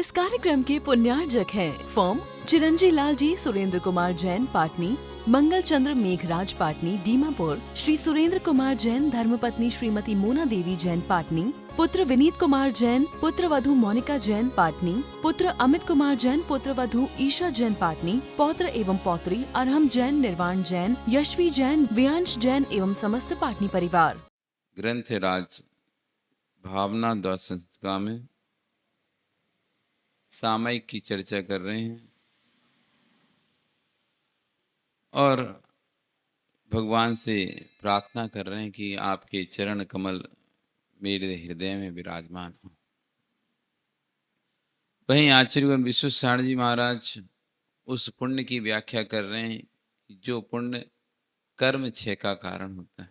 इस कार्यक्रम के पुण्यार्जक हैं फर्म चिरंजी लाल जी सुरेंद्र कुमार जैन पाटनी, मंगल चंद्र मेघराज पाटनी दीमापुर, श्री सुरेंद्र कुमार जैन धर्मपत्नी श्रीमती मोना देवी जैन पाटनी, पुत्र विनीत कुमार जैन, पुत्र वधू मोनिका जैन पाटनी, पुत्र अमित कुमार जैन, पुत्र वधू ईशा जैन पाटनी, पौत्र एवं पौत्री अरहम जैन, निर्वाण जैन, यशवी जैन, व्यांश जैन एवं समस्त पाटनी परिवार। ग्रंथ राज भावना द्वार संस्था में सामयिक की चर्चा कर रहे हैं और भगवान से प्रार्थना कर रहे हैं कि आपके चरण कमल मेरे हृदय में विराजमान हो। वहीं आचार्य विश्वेश्वर जी महाराज उस पुण्य की व्याख्या कर रहे हैं कि जो पुण्य कर्म क्षय का कारण होता है।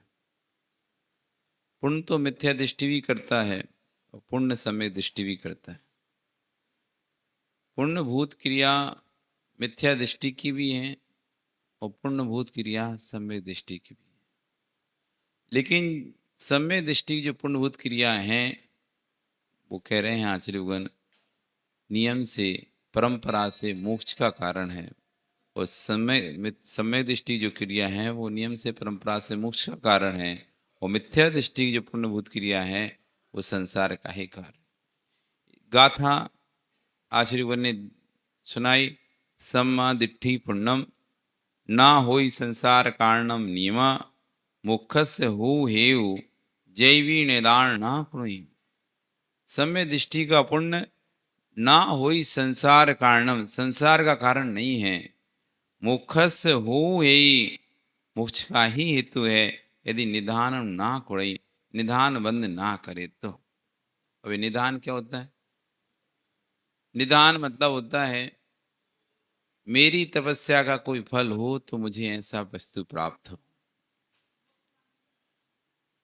पुण्य तो मिथ्या दृष्टि भी करता है और पुण्य सम्यक दृष्टि भी करता है। पुण्यभूत क्रिया मिथ्या दृष्टि की भी है और पुण्यभूत क्रिया सम्यक दृष्टि की भी है। लेकिन सम्यक दृष्टि की जो पुण्यभूत क्रिया हैं वो कह रहे हैं आचार्यगण नियम से परंपरा से मोक्ष का कारण है, और सम्यक दृष्टि जो क्रिया है वो नियम से परंपरा से मोक्ष का कारण है, और मिथ्या दृष्टि की जो पुण्यभूत क्रिया है वो संसार का ही कारण। गाथा आचार्यगण ने सुनाई, सम्मा दिट्ठी पुण्यम ना होई संसार कारणम नियमा मुखस्य हो हेउ जैवी निदान ना पुण्य। सम्य दृष्टि का पुण्य ना होई संसार कारणम, संसार का कारण नहीं है। मुखस्य हो हे, मोक्ष का ही हेतु है। यदि निधान ना कुड़ई, निधान बंद ना करे तो। अभी निधान क्या होता है? निधान मतलब होता है मेरी तपस्या का कोई फल हो तो मुझे ऐसा वस्तु प्राप्त हो।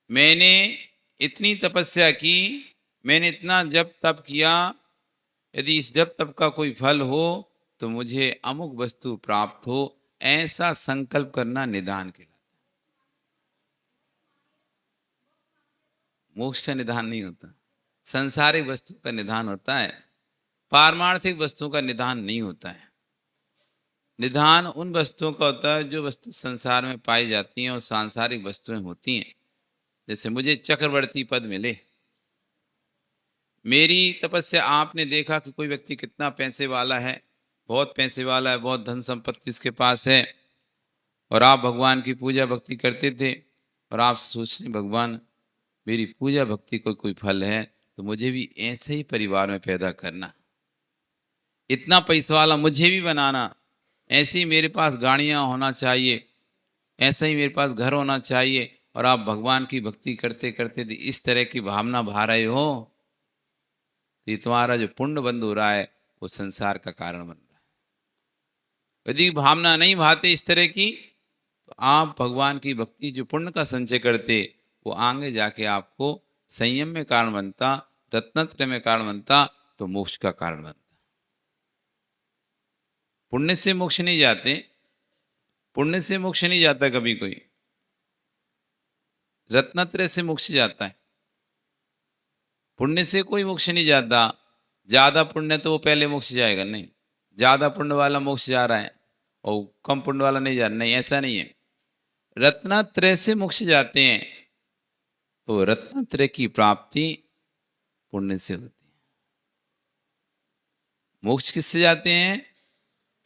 मैंने इतनी तपस्या की, मैंने इतना जप तप किया, यदि इस जप तप का कोई फल हो तो मुझे अमुक वस्तु प्राप्त हो, ऐसा संकल्प करना निधान कहलाता है। मोक्ष का निधान नहीं होता, संसारिक वस्तु का निधान होता है, पारमार्थिक वस्तुओं का निधान नहीं होता है। निधान उन वस्तुओं का होता है जो वस्तु संसार में पाई जाती हैं और सांसारिक वस्तुएं होती हैं। जैसे मुझे चक्रवर्ती पद मिले, मेरी तपस्या, आपने देखा कि कोई व्यक्ति कितना पैसे वाला है, बहुत पैसे वाला है, बहुत धन संपत्ति उसके पास है, और आप भगवान की पूजा भक्ति करते थे और आप सोचते भगवान मेरी पूजा भक्ति को कोई फल है तो मुझे भी ऐसे ही परिवार में पैदा करना, इतना पैसा वाला मुझे भी बनाना, ऐसे ही मेरे पास गाड़ियां होना चाहिए, ऐसा ही मेरे पास घर होना चाहिए, और आप भगवान की भक्ति करते करते इस तरह की भावना भा रहे हो तो ये तुम्हारा जो पुण्य बंद हो रहा है वो संसार का कारण बन रहा है। यदि भावना नहीं भाते इस तरह की तो आप भगवान की भक्ति जो पुण्य का संचय करते वो आगे जाके आपको संयम में कारण बनता, रत्नत्रय में कारण बनता, तो मोक्ष का कारण बनता। पुण्य से मोक्ष नहीं जाते, पुण्य से मोक्ष नहीं जाता कभी कोई, रत्नत्रय से मोक्ष जाता है। पुण्य से कोई मोक्ष नहीं जाता। ज्यादा पुण्य तो वो पहले मोक्ष जाएगा, नहीं, ज्यादा पुण्य वाला मोक्ष जा रहा है और कम पुण्य वाला नहीं जा रहा, नहीं, ऐसा नहीं है। रत्नत्रय से मोक्ष जाते हैं, तो रत्नत्रय की प्राप्ति पुण्य से होती है। मोक्ष किससे जाते हैं?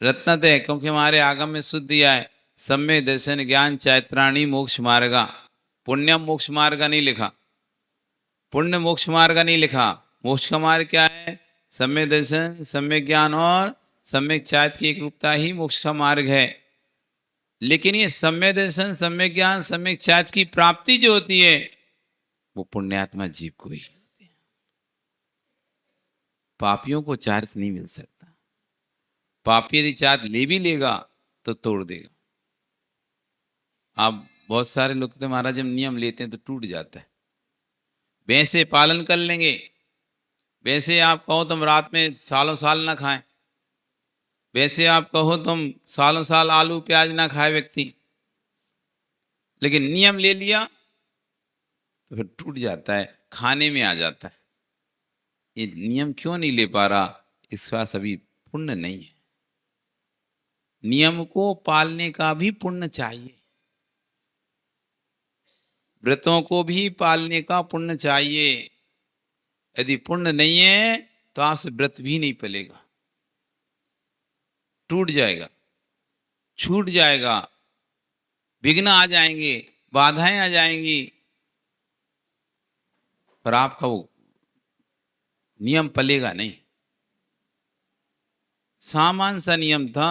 रत्नत्रय, क्योंकि हमारे आगम में शुद्ध दिया है सम्यक दर्शन ज्ञान चैत्राणी मोक्ष मार्गा। पुण्यम मोक्ष मार्ग नहीं लिखा, पुण्य मोक्ष मार्ग नहीं लिखा। मोक्ष का मार्ग क्या है? सम्यक दर्शन, सम्यक ज्ञान और सम्यक चारित्र की एक रूपता ही मोक्ष का मार्ग है। लेकिन ये सम्यक दर्शन, सम्यक ज्ञान, सम्यक चारित्र की प्राप्ति जो होती है वो पुण्यात्मा जीव को ही होती है। पापियों को चारित्र नहीं मिल सकता। पापी यदि चारित्र ले भी लेगा तो तोड़ देगा। आप बहुत सारे लोग तो महाराज जब नियम लेते हैं तो टूट जाता है। वैसे पालन कर लेंगे, वैसे आप कहो तुम रात में सालों साल ना खाएं, वैसे आप कहो तुम सालों साल आलू प्याज ना खाए व्यक्ति, लेकिन नियम ले लिया तो फिर टूट जाता है, खाने में आ जाता है। ये नियम क्यों नहीं ले पा रहा? इसके पास अभी पुण्य नहीं है। नियम को पालने का भी पुण्य चाहिए, व्रतों को भी पालने का पुण्य चाहिए। यदि पुण्य नहीं है तो आपसे व्रत भी नहीं पलेगा, टूट जाएगा, छूट जाएगा, विघ्न आ जाएंगे, बाधाएं आ जाएंगी, पर आपका वो नियम पलेगा नहीं। सामान्य सा नियम था,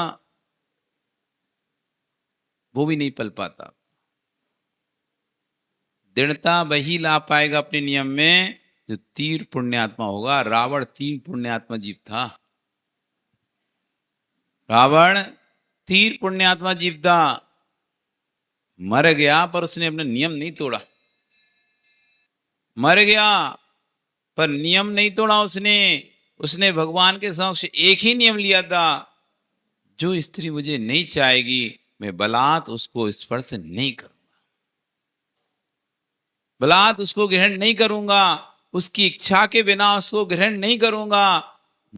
वो भी नहीं पल पाता। दृढ़ता वही ला पाएगा अपने नियम में जो तीव्र पुण्यात्मा होगा। रावण तीव्र पुण्यात्मा जीव था, रावण तीव्र पुण्यात्मा जीव था, मर गया पर उसने अपना नियम नहीं तोड़ा। मर गया पर नियम नहीं तोड़ा उसने भगवान के समक्ष एक ही नियम लिया था, जो स्त्री मुझे नहीं चाहेगी मैं बलात् उसको स्पर्श नहीं करूंगा, बलात् उसको ग्रहण नहीं करूंगा, उसकी इच्छा के बिना उसको ग्रहण नहीं करूंगा।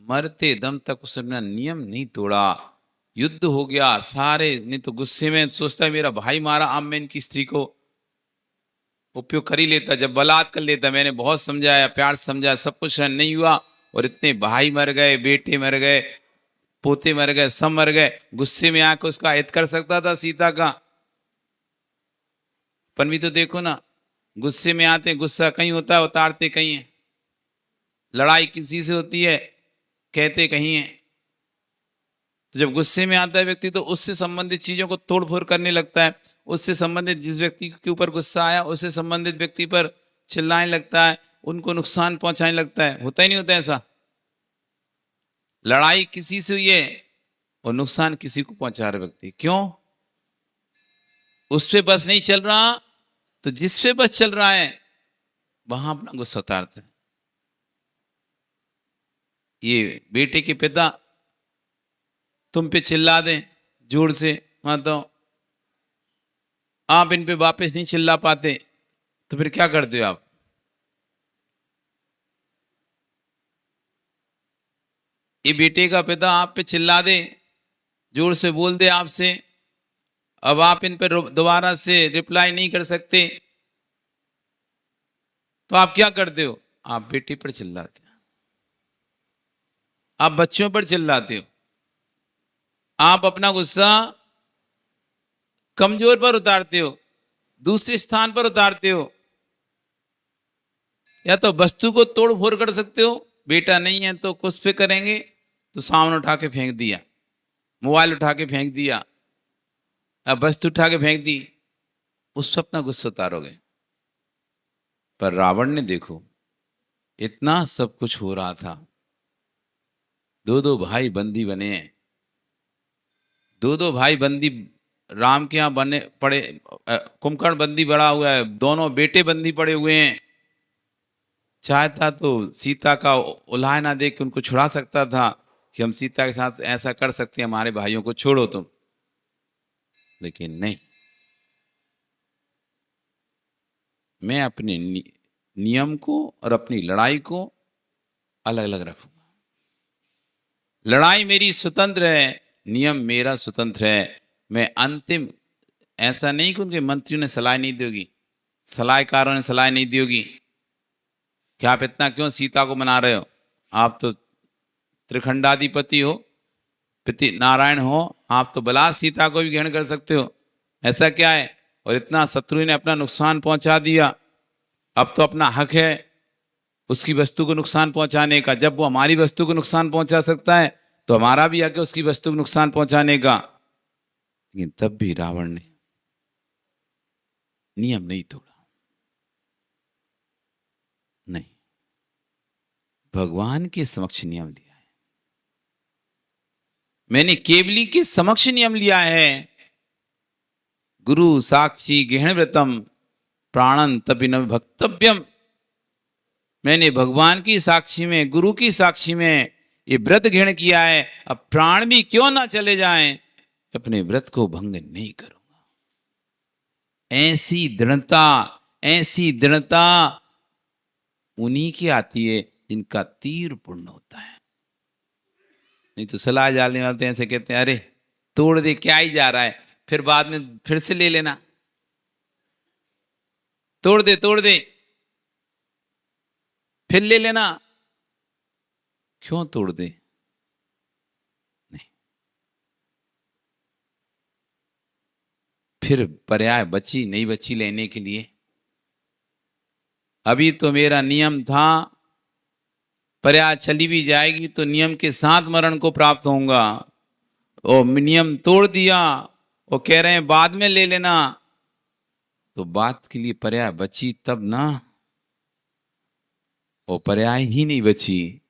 मरते दम तक उसने अपना नियम नहीं तोड़ा। युद्ध हो गया, सारे नहीं तो गुस्से में सोचता है मेरा भाई मारा, अब मैं इनकी स्त्री को उपयोग कर ही लेता, जब बलात् कर लेता। मैंने बहुत समझाया, प्यार समझाया, सब कुछ नहीं हुआ, और इतने भाई मर गए, बेटे मर गए, पोते मर गए, सब मर गए। गुस्से में आकर उसका हित कर सकता था सीता का। अपन भी तो देखो ना, गुस्से में आते, गुस्सा कहीं होता है, उतारते कहीं है। लड़ाई किसी से होती है, कहते कहीं है। तो जब गुस्से में आता है व्यक्ति तो उससे संबंधित चीजों को तोड़ फोड़ करने लगता है, उससे संबंधित जिस व्यक्ति के ऊपर गुस्सा आया उससे संबंधित व्यक्ति पर चिल्लाने लगता है, उनको नुकसान पहुंचाने लगता है। होता ही नहीं होता ऐसा? लड़ाई किसी से हुई है और नुकसान किसी को पहुंचा रहा व्यक्ति, क्यों? उस पे बस नहीं चल रहा, तो जिस पे बस चल रहा है वहां अपना गुस्सा उतारता है। ये बेटे के पिता तुम पे चिल्ला दें जोर से, तो आप इन पे वापस नहीं चिल्ला पाते, तो फिर क्या करते हो आप? ये बेटे का पिता आप पे चिल्ला दे, जोर से बोल दे आपसे, अब आप इन पे दोबारा से रिप्लाई नहीं कर सकते, तो आप क्या करते हो? आप बेटे पर चिल्लाते हो, आप बच्चों पर चिल्लाते हो, आप अपना गुस्सा कमजोर पर उतारते हो, दूसरे स्थान पर उतारते हो। या तो वस्तु को तोड़ फोड़ कर सकते हो, बेटा नहीं है तो कुछ पे करेंगे, तो सामान उठा के फेंक दिया, मोबाइल उठा के फेंक दिया, अब वस्तु उठा के फेंक दी, उस पर अपना गुस्सा उतारोगे। पर रावण ने देखो, इतना सब कुछ हो रहा था, दो दो भाई बंदी बने हैं, दो दो भाई बंदी राम के यहाँ बने पड़े, कुंभकर्ण बंदी पड़ा हुआ है, दोनों बेटे बंदी पड़े हुए हैं। चाहता तो सीता का उल्हा ना देख के उनको छुड़ा सकता था कि हम सीता के साथ ऐसा कर सकते हैं, हमारे भाइयों को छोड़ो तुम, लेकिन नहीं, मैं अपने नियम को और अपनी लड़ाई को अलग अलग रखूंगा। लड़ाई मेरी स्वतंत्र है, नियम मेरा स्वतंत्र है। मैं अंतिम, ऐसा नहीं कि उनके मंत्रियों ने सलाह नहीं दी होगी, सलाहकारों ने सलाह नहीं दी होगी कि आप इतना क्यों सीता को मना रहे हो, आप तो त्रिखंडाधिपति हो, पिता नारायण हो, आप तो बलात् सीता को भी ग्रहण कर सकते हो, ऐसा क्या है? और इतना शत्रु ने अपना नुकसान पहुंचा दिया, अब तो अपना हक है उसकी वस्तु को नुकसान पहुंचाने का। जब वो हमारी वस्तु को नुकसान पहुंचा सकता है तो हमारा भी हक है उसकी वस्तु को नुकसान पहुंचाने का। लेकिन तब भी रावण ने नियम नहीं तोड़ा, नहीं, भगवान के समक्ष नियम लिया है, मैंने केवली के समक्ष नियम लिया है। गुरु साक्षी गहन व्रतम प्राणन तपिन भक्तव्यम। मैंने भगवान की साक्षी में, गुरु की साक्षी में ये व्रत ग्रहण किया है, अब प्राण भी क्यों ना चले जाएं, अपने व्रत को भंग नहीं करूंगा। ऐसी दृढ़ता उन्हीं की आती है जिनका तीव्र पुण्य होता है। नहीं तो सलाह डालने वाले तो ऐसे कहते हैं, अरे तोड़ दे, क्या ही जा रहा है, फिर बाद में फिर से ले लेना, तोड़ दे तोड़ दे फिर ले लेना। क्यों तोड़ दे? नहीं, फिर पर्याय बची नहीं बची लेने के लिए। अभी तो मेरा नियम था, पर्याय चली भी जाएगी तो नियम के साथ मरण को प्राप्त होऊंगा, और नियम तोड़ दिया, वो कह रहे हैं बाद में ले लेना, तो बात के लिए पर्याय बची तब ना, वो पर्याय ही नहीं बची,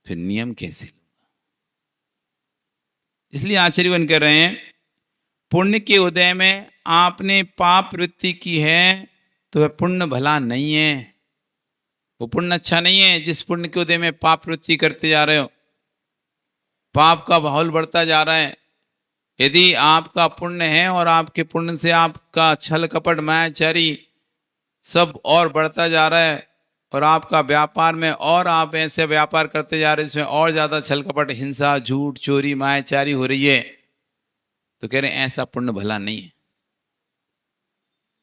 फिर नियम कैसे? इसलिए आचार्यवन कह रहे हैं, पुण्य के उदय में आपने पाप वृत्ति की है तो वह पुण्य भला नहीं है, वो पुण्य अच्छा नहीं है। जिस पुण्य के उदय में पाप वृत्ति करते जा रहे हो, पाप का माहौल बढ़ता जा रहा है। यदि आपका पुण्य है और आपके पुण्य से आपका छल कपट मायाचारी सब और बढ़ता जा रहा है, और आपका व्यापार में और आप ऐसे व्यापार करते जा रहे हैं इसमें और ज्यादा छल कपट, हिंसा, झूठ, चोरी, मायाचारी हो रही है, तो कह रहे हैं ऐसा पुण्य भला नहीं है।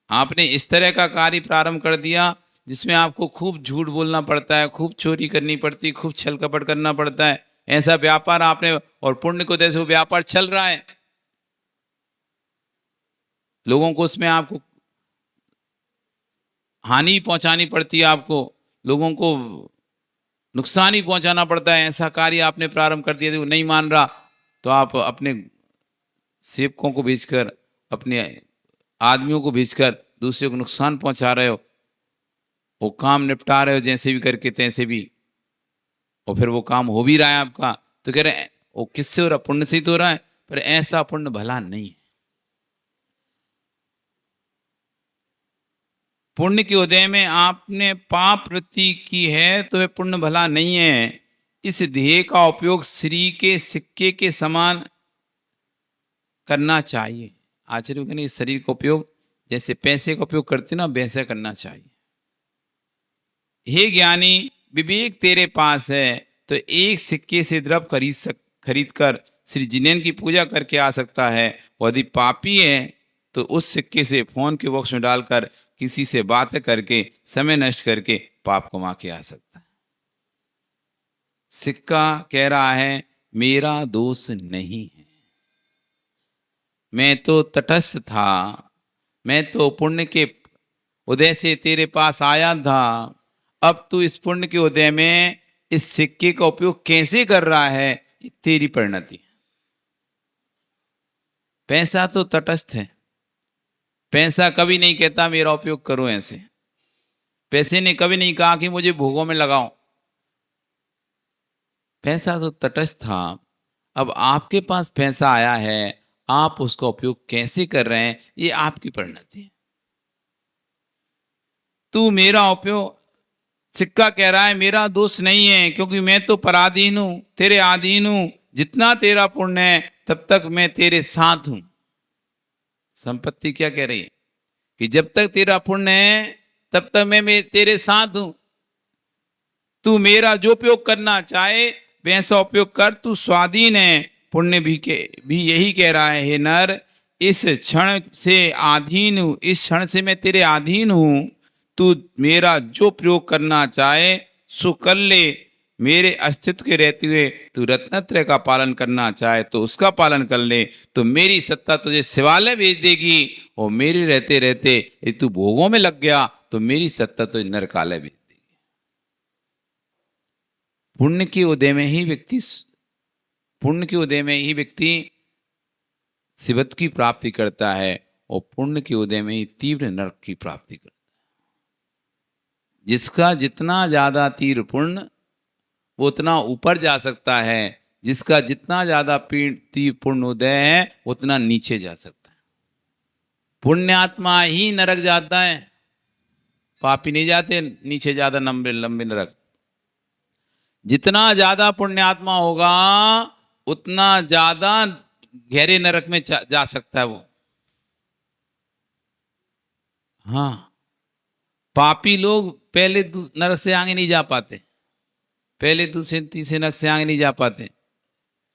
आपने इस तरह का कार्य प्रारंभ कर दिया जिसमें आपको खूब झूठ बोलना पड़ता है, खूब चोरी करनी पड़ती है, खूब छल कपट करना पड़ता है, ऐसा व्यापार आपने, और पुण्य को जैसे वो व्यापार चल रहा है, लोगों को उसमें आपको हानि पहुंचानी पड़ती है, आपको लोगों को नुकसान ही पहुंचाना पड़ता है, ऐसा कार्य आपने प्रारंभ कर दिया। वो नहीं मान रहा तो आप अपने सेवकों को भेजकर, अपने आदमियों को भेजकर दूसरे को नुकसान पहुंचा रहे हो, वो काम निपटा रहे हो जैसे भी करके तैसे भी, और फिर वो काम हो भी रहा है आपका, तो कह रहे हैं वो किससे हो रहा? पुण्य से ही तो हो रहा है, पर ऐसा पुण्य भला नहीं है। पुण्य के उदय में आपने पाप वृत्ति की है तो वह पुण्य भला नहीं है। इस ध्येय का उपयोग श्री के सिक्के के समान करना चाहिए। आचार्य कहते हैं इस शरीर का उपयोग जैसे पैसे का उपयोग करते ना, वैसा करना चाहिए। हे ज्ञानी, विवेक तेरे पास है तो एक सिक्के से द्रव्य खरीद कर श्री जिनेन्द्र की पूजा करके आ सकता है, और यदि पापी है तो उस सिक्के से फोन के बॉक्स में डालकर किसी से बातें करके समय नष्ट करके पाप कमा के आ सकता है। सिक्का कह रहा है मेरा दोष नहीं है, मैं तो तटस्थ था, मैं तो पुण्य के उदय से तेरे पास आया था, अब तू इस पुण्य के उदय में इस सिक्के का उपयोग कैसे कर रहा है, तेरी परिणति। पैसा तो तटस्थ है, पैसा कभी नहीं कहता मेरा उपयोग करो ऐसे, पैसे ने कभी नहीं कहा कि मुझे भोगों में लगाओ। पैसा तो तटस्थ था, अब आपके पास पैसा आया है, आप उसका उपयोग कैसे कर रहे हैं ये आपकी परिणति है। तू मेरा उपयोग, सिक्का कह रहा है मेरा दोष नहीं है क्योंकि मैं तो पराधीन हूं, तेरे अधीन हूं, जितना तेरा पुण्य है तब तक मैं तेरे साथ हूं। संपत्ति क्या कह रही है कि जब तक तेरा पुण्य है तब तक मैं तेरे साथ हूं, तू मेरा जो उपयोग करना चाहे वैसा उपयोग कर, तू स्वाधीन है। पुण्य भी यही कह रहा है, हे नर, इस क्षण से अधीन हूं, इस क्षण से मैं तेरे अधीन हूं, तू मेरा जो प्रयोग करना चाहे सो कर ले। मेरे अस्तित्व के रहते हुए तू रत्नत्रय का पालन करना चाहे तो उसका पालन कर ले, तो मेरी सत्ता तुझे शिवालय भेज देगी, और मेरे रहते रहते यदि तू भोगों में लग गया तो मेरी सत्ता तुझे नरकालय भेज देगी। पुण्य के उदय में ही व्यक्ति शिवत्व की प्राप्ति करता है, और पुण्य के उदय में ही तीव्र नरक की प्राप्ति करता है। जिसका जितना ज्यादा तीव्र पुण्य वो उतना ऊपर जा सकता है, जिसका जितना ज्यादा तीव्र पुण्य उदय है उतना नीचे जा सकता है। पुण्यात्मा ही नरक जाता है, पापी नहीं जाते नीचे ज्यादा लंबे लंबे नरक। जितना ज्यादा पुण्यात्मा होगा उतना ज्यादा गहरे नरक में जा सकता है वो। हाँ, पापी लोग पहले नरक से आगे नहीं जा पाते, पहले दूसरे तीसरे नरक से आगे नहीं जा पाते,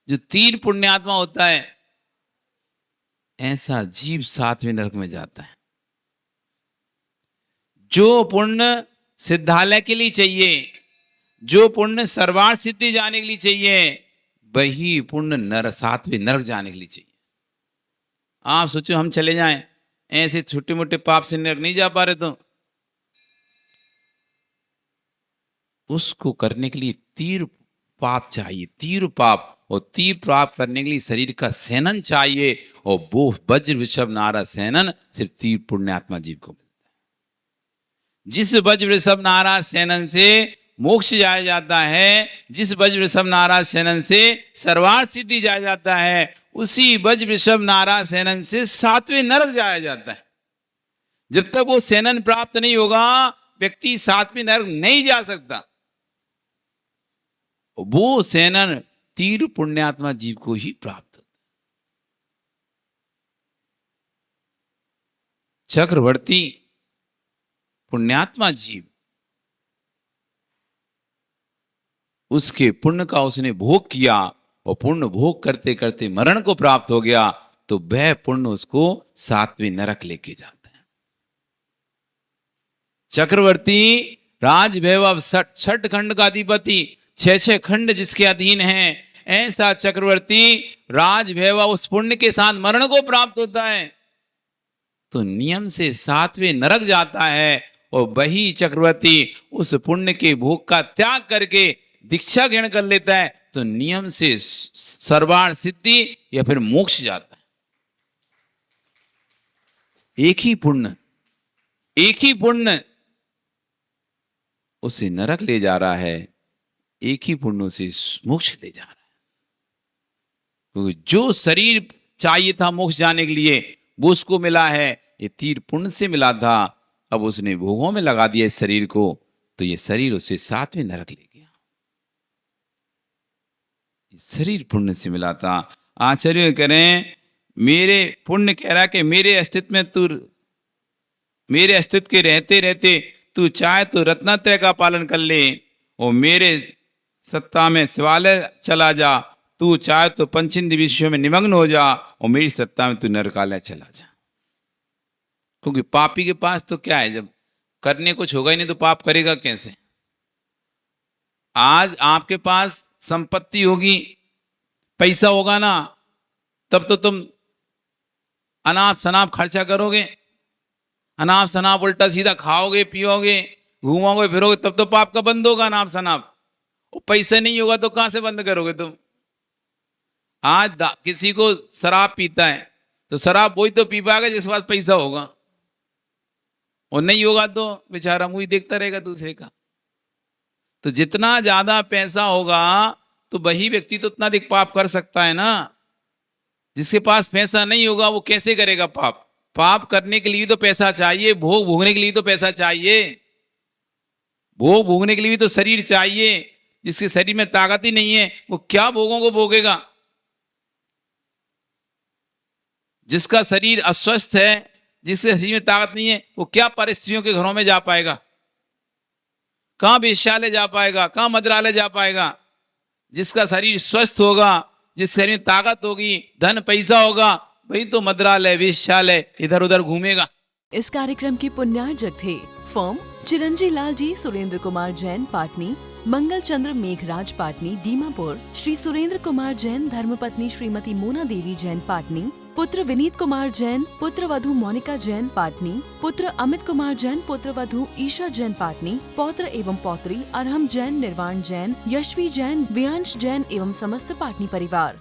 जो 3 पुण्यात्मा होता है, ऐसा जीव 7वें नरक में जाता है। जो पुण्य सिद्धालय के लिए चाहिए, जो पुण्य सर्वार्थ सिद्धि जाने के लिए चाहिए, वही पुण्य 7वें नरक जाने के लिए चाहिए। आप सोचो हम चले जाएं, ऐसे छोटे मोटे पाप से नरक नहीं जा पा रहे, तो उसको करने के लिए 3 पाप चाहिए, 3 पाप। और 3 पाप करने के लिए शरीर का सेनन चाहिए, और वो वज्र वृषभ नारा सेनन सिर्फ 3 पुण्यात्मा जीव को मिलता है। जिस वज्र वृषभ नारा सेनन से मोक्ष जाया जाता है, जिस वज्र वृषभ नारा सेनन से सर्वार्थ सिद्धि जाया जाता है, उसी वज्र वृषभ नारा सेनन से 7वें नरक जाया जाता है। जब तक वो सेनन प्राप्त नहीं होगा, व्यक्ति 7वें नरक नहीं जा सकता। वो सेनन 3 पुण्यात्मा जीव को ही प्राप्त होता है। चक्रवर्ती पुण्यात्मा जीव, उसके पुण्य का उसने भोग किया, और पुण्य भोग करते करते मरण को प्राप्त हो गया, तो वह पुण्य उसको 7वें नरक लेके जाता है। चक्रवर्ती राज वैभव 6 खंड का अधिपति, 6 खंड जिसके अधीन हैं, ऐसा चक्रवर्ती राज वैभव उस पुण्य के साथ मरण को प्राप्त होता है, तो नियम से 7वें नरक जाता है। और वही चक्रवर्ती उस पुण्य के भोग का त्याग करके दीक्षा ग्रहण कर लेता है, तो नियम से सर्वार्थ सिद्धि या फिर मोक्ष जाता है। एक ही पुण्य उसे नरक ले जा रहा है, एक ही पुण्य उसे मोक्ष ले जा रहा है। क्योंकि जो शरीर चाहिए था मोक्ष जाने के लिए, वो उसको मिला है। ये 3 पुण्य से मिला था, अब उसने भोगों में लगा दिया इस शरीर को, तो ये शरीर उसे 7वें नरक ले गया। शरीर पुण्य से मिला था। आचार्य करें, मेरे पुण्य कह रहा कि मेरे अस्तित्व के रहते रहते तू चाहे तो रत्नत्रय का पालन कर ले, और मेरे सत्ता में शिवालय चला जा, तू चाहे तो पंचेंद्र विषयों में निमग्न हो जा, और मेरी सत्ता में तू नरकालय चला जा। क्योंकि पापी के पास तो क्या है, जब करने कुछ होगा ही नहीं तो पाप करेगा कैसे। आज आपके पास संपत्ति होगी, पैसा होगा ना, तब तो तुम अनाप शनाप खर्चा करोगे, अनाप शनाप उल्टा सीधा खाओगे, पियोगे, घूमोगे फिरोगे, तब तो पाप का बंद होगा अनाप शनाप। और पैसा नहीं होगा तो कहां से बंद करोगे तुम। आज किसी को शराब पीता है, तो शराब वही तो पी पाएगा जिसके पास पैसा होगा, और नहीं होगा तो बेचारा मुंह देखता रहेगा दूसरे का। तो जितना ज्यादा पैसा होगा तो वही व्यक्ति तो उतना अधिक पाप कर सकता है ना। जिसके पास पैसा नहीं होगा वो कैसे करेगा पाप। पाप करने के लिए भी तो पैसा चाहिए, भोग भोगने के लिए तो पैसा चाहिए, भोग भोगने के लिए भी तो शरीर चाहिए। जिसके शरीर में ताकत ही नहीं है वो क्या भोगों को भोगेगा। जिसका शरीर अस्वस्थ है, जिसके शरीर में ताकत नहीं है, वो क्या परिस्थितियों के घरों में जा पाएगा, कहां वेश्यालय जा पाएगा, कहां मदिरालय जा पाएगा। जिसका शरीर स्वस्थ होगा, जिस शरीर में ताकत होगी, धन पैसा होगा, वही तो मदिरालय वेश्यालय इधर उधर घूमेगा। इस कार्यक्रम के पुण्यार्जक थे फर्म चिरंजी लाल जी सुरेंद्र कुमार जैन पाटनी, मंगल चंद्र मेघराज पाटनी दीमापुर, श्री सुरेंद्र कुमार जैन धर्मपत्नी श्रीमती मोना देवी जैन पाटनी, पुत्र विनीत कुमार जैन, पुत्र वधू मोनिका जैन पाटनी, पुत्र अमित कुमार जैन, पुत्र वधू ईशा जैन पाटनी, पौत्र एवं पौत्री अरहम जैन, निर्वाण जैन, यशवी जैन, व्यांश जैन एवं समस्त पाटनी परिवार।